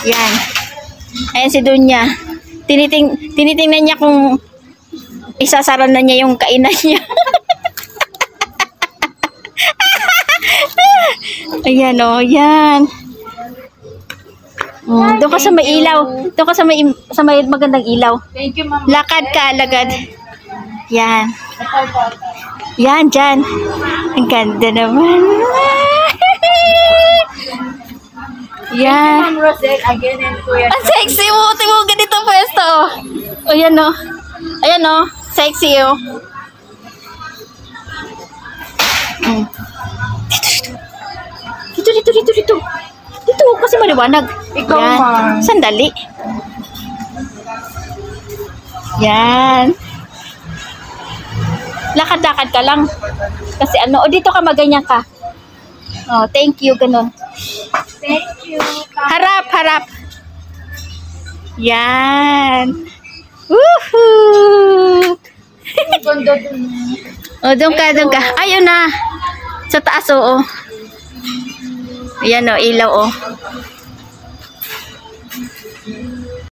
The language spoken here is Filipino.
Yan. Ayan si Dunya. Tinitingnan niya kung isasara na niya yung kainan niya. Ayan o, yan. Doon ka sa may ilaw. Doon ka sa may magandang ilaw. Thank you, ma'am. Lakad ka, alagad. Yan. Yan, dyan. Ang ganda naman. Yan. Ma'am Rosel, again and Kuya. Ang sexy mo. Tingnan mo ganito pwesto. O, yan o. Ayan o. Sexy o. Dito. Dito kasi maliwanag. Ikaw, Yan. ma'am. Sandali. Yan. Lakad-lakad ka lang. Kasi ano, o dito ka maganyan ka. Oh, thank you, ganun. Thank you. Harap. Yan. Woohoo! Ganda dun. O, doon ka. Ayun na. Sa taas, oo. Ayan o, ilaw o.